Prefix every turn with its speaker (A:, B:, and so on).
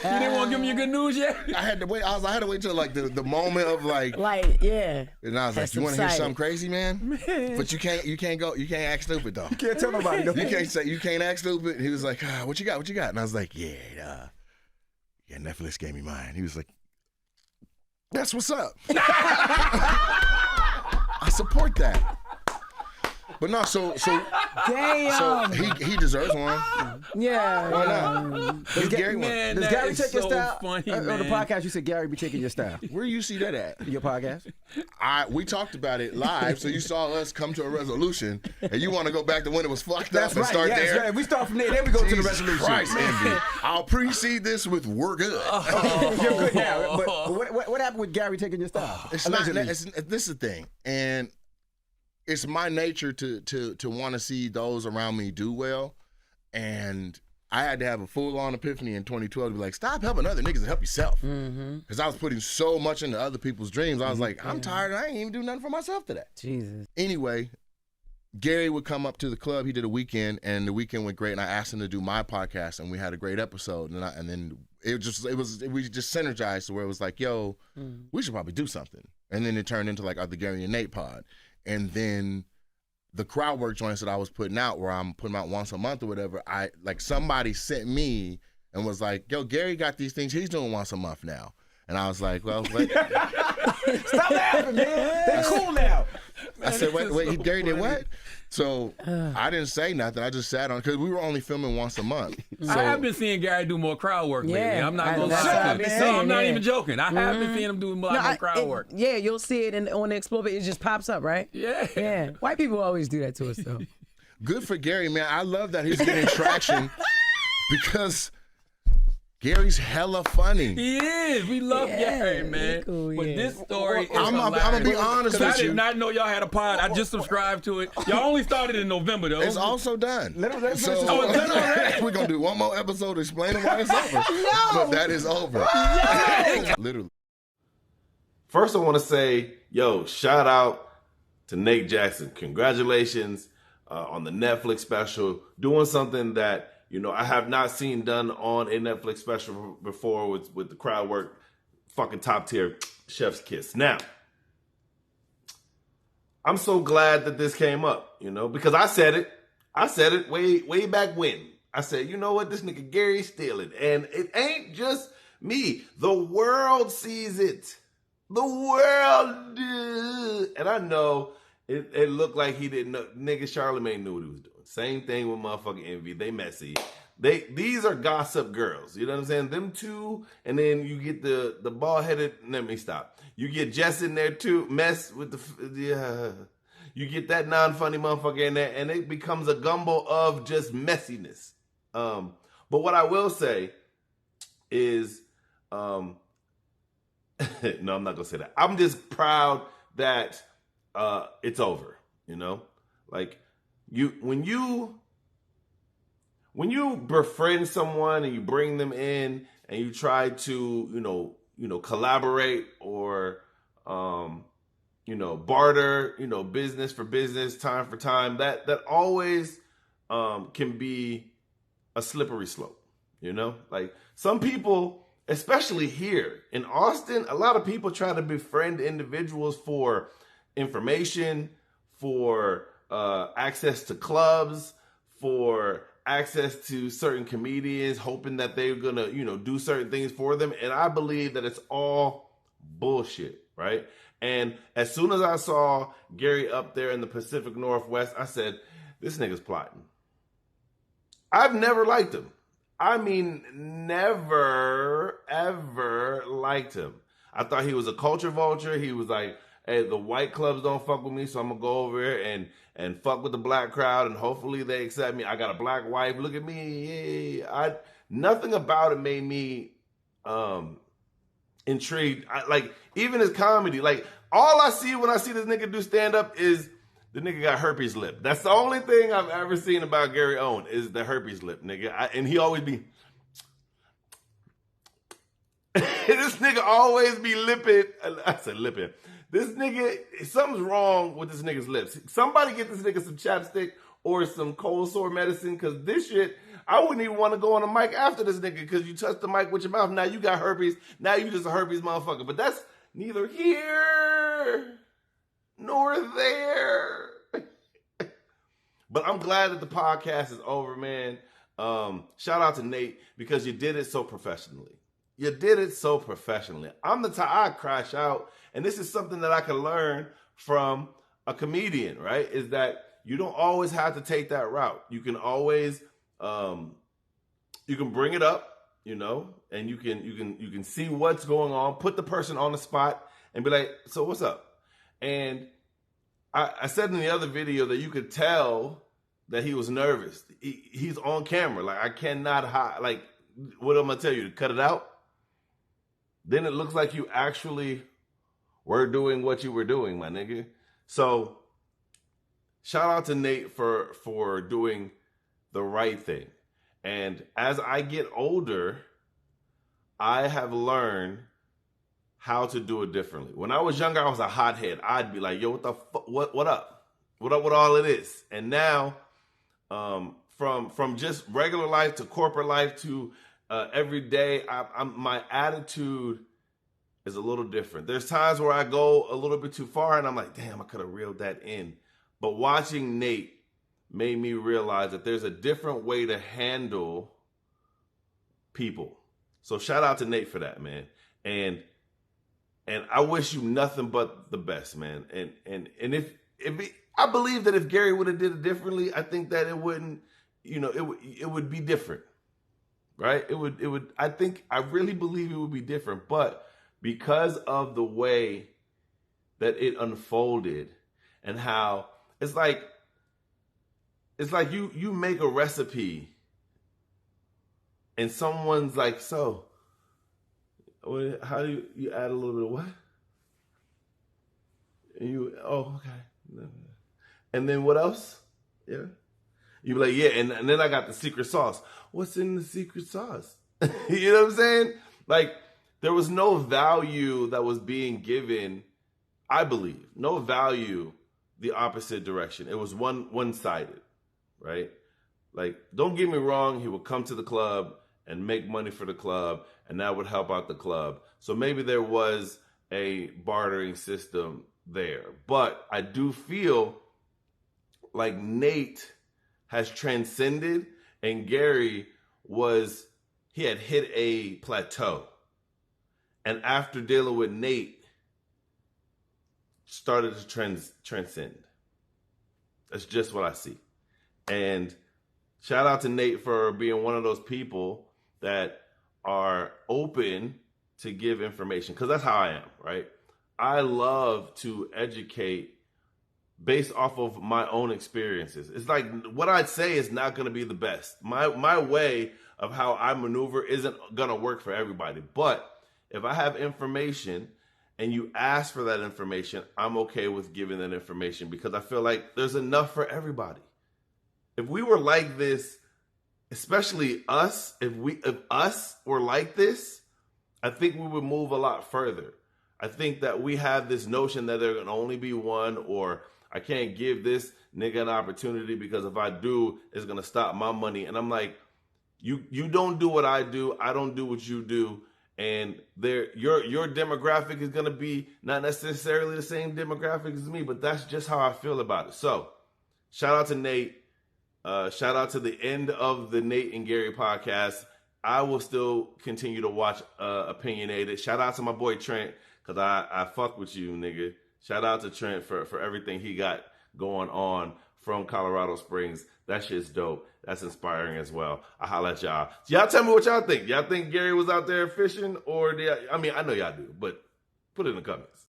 A: didn't want to give me your good news yet?
B: I had to wait. I had to wait till like the moment of like,
C: yeah.
B: And I was like, you want to hear something crazy, man? But you can't act stupid though.
D: You can't tell nobody.
B: You can't act stupid. And he was like, what you got? And I was like, yeah, Netflix gave me mine. He was like, that's what's up. I support that. But no, so
C: damn.
B: So he deserves one.
C: Yeah.
B: Why not? Does Gary
D: take your style?
A: Funny,
D: on the podcast, you said Gary be taking your style.
B: Where you see that at?
D: Your podcast?
B: We talked about it live, so you saw us come to a resolution, and you want to go back to when it was fucked
D: That's
B: up and
D: right.
B: start there.
D: Right. We start from there, then we go to the resolution.
B: Christ, Envy. I'll precede this with "we're good."
D: You're good now. But what happened with Gary taking your style?
B: This is the thing, and it's my nature to want to see those around me do well, and I had to have a full-on epiphany in 2012 to be like, stop helping other niggas and help yourself. Because I was putting so much into other people's dreams. I was like, I'm tired. I ain't even do nothing for myself today.
C: Jesus.
B: Anyway, Gary would come up to the club. He did a weekend, and the weekend went great. And I asked him to do my podcast, and we had a great episode. And then we just synergized to where it was like, yo, we should probably do something. And then it turned into like the Gary and Nate pod. And then the crowd work joints that I was putting out, where I'm putting out once a month or whatever, somebody sent me and was like, yo, Gary got these things he's doing once a month now. And I was like, well,
D: stop laughing, man. They're cool now.
B: I said, wait, Gary did what? So I didn't say nothing. I just sat on, because we were only filming once a month. So,
A: I have been seeing Gary do more crowd work lately. I'm not going to lie. No, I'm not even joking. I have been seeing him do more crowd work.
C: Yeah, you'll see it on the Explore, it just pops up, right?
A: Yeah.
C: White people always do that to us, though.
B: Good for Gary, man. I love that he's getting traction because Gary's hella funny.
A: He is. We love Gary, man.
C: Cool,
A: but this story is
B: I'm gonna be honest with you.
A: I did not know y'all had a pod. I just subscribed to it. Y'all only started in November, though.
B: It's also done.
A: It's done already?
B: We're gonna do one more episode explaining why it's over.
C: No.
B: But that is over. No. Literally.
E: First, I want to say, shout out to Nate Jackson. Congratulations on the Netflix special. Doing something that I have not seen done on a Netflix special before with the crowd work. Fucking top tier, chef's kiss. Now, I'm so glad that this came up, because I said it way back when. I said, you know what, this nigga Gary's stealing. And it ain't just me. The world sees it. The world. And I know it looked like he didn't know. Nigga Charlamagne knew what he was doing. Same thing with motherfucking Envy. They messy. These are gossip girls. You know what I'm saying? Them two, and then you get the bald-headed. Let me stop. You get Jess in there too. Mess with you get that non-funny motherfucker in there, and it becomes a gumbo of just messiness. But what I will say is, no, I'm not gonna say that. I'm just proud that it's over. Like when you befriend someone and you bring them in and you try to collaborate or barter business for business, time for time, that always can be a slippery slope. Like some people, especially here in Austin, a lot of people try to befriend individuals for information, for access to clubs, for access to certain comedians, hoping that they're gonna, do certain things for them. And I believe that it's all bullshit, right? And as soon as I saw Gary up there in the Pacific Northwest, I said, this nigga's plotting. I've never liked him. I mean, never, ever liked him. I thought he was a culture vulture. He was like, hey, the white clubs don't fuck with me, so I'm going to go over here and fuck with the black crowd, and hopefully they accept me. I got a black wife. Look at me. Nothing about it made me intrigued. Even his comedy, all I see when I see this nigga do stand-up is the nigga got herpes lip. That's the only thing I've ever seen about Gary Owen is the herpes lip, nigga. And he always be... this nigga always be lipping. I said lipping. This nigga, something's wrong with this nigga's lips. Somebody get this nigga some chapstick or some cold sore medicine, because this shit, I wouldn't even want to go on a mic after this nigga because you touched the mic with your mouth. Now you got herpes. Now you just a herpes motherfucker. But that's neither here nor there. But I'm glad that the podcast is over, man. Shout out to Nate because you did it so professionally. You did it so professionally. I'm the type, I crash out. And this is something that I can learn from a comedian, right? Is that you don't always have to take that route. You can always, you can bring it up, you know, and you can see what's going on, put the person on the spot and be like, so what's up? And I said in the other video that you could tell that he was nervous. He's on camera. Like, I cannot hide. Like, what am I tell you? To cut it out? Then it looks like you actually were doing what you were doing, my nigga. So, shout out to Nate for doing the right thing. And as I get older, I have learned how to do it differently. When I was younger, I was a hothead. I'd be like, yo, what the fuck? What up? What up with all of this? And now, from just regular life to corporate life to every day, my attitude is a little different. There's times where I go a little bit too far and I'm like, damn, I could have reeled that in. But watching Nate made me realize that there's a different way to handle people. So shout out to Nate for that, man. And I wish you nothing but the best, man. And if I believe that if Gary would have did it differently, I think that it wouldn't, you know, it would be different, right? It would. I really believe it would be different, but because of the way that it unfolded and how it's like you make a recipe and someone's like, so how do you add a little bit of what? And okay. And then what else? Yeah. You be like, yeah, and then I got the secret sauce. What's in the secret sauce? You know what I'm saying? Like, there was no value that was being given, I believe. No value the opposite direction. It was one-sided, right? Like, don't get me wrong, he would come to the club and make money for the club, and that would help out the club. So maybe there was a bartering system there. But I do feel like Nate has transcended, and Gary he had hit a plateau. And after dealing with Nate, started to transcend. That's just what I see. And shout out to Nate for being one of those people that are open to give information, because that's how I am, right? I love to educate based off of my own experiences. It's like what I'd say is not going to be the best. My way of how I maneuver isn't going to work for everybody. But if I have information and you ask for that information, I'm okay with giving that information because I feel like there's enough for everybody. If we were like this, especially us, if us were like this, I think we would move a lot further. I think that we have this notion that there can only be one, or I can't give this nigga an opportunity because if I do, it's going to stop my money. And I'm like, you don't do what I do. I don't do what you do. And your demographic is going to be not necessarily the same demographic as me, but that's just how I feel about it. So shout out to Nate. Shout out to the end of the Nate and Gary podcast. I will still continue to watch Opinionated. Shout out to my boy Trent, because I fuck with you, nigga. Shout out to Trent for everything he got going on from Colorado Springs. That shit's dope. That's inspiring as well. I holla at y'all. So y'all tell me what y'all think. Y'all think Gary was out there fishing, or I know y'all do, but put it in the comments.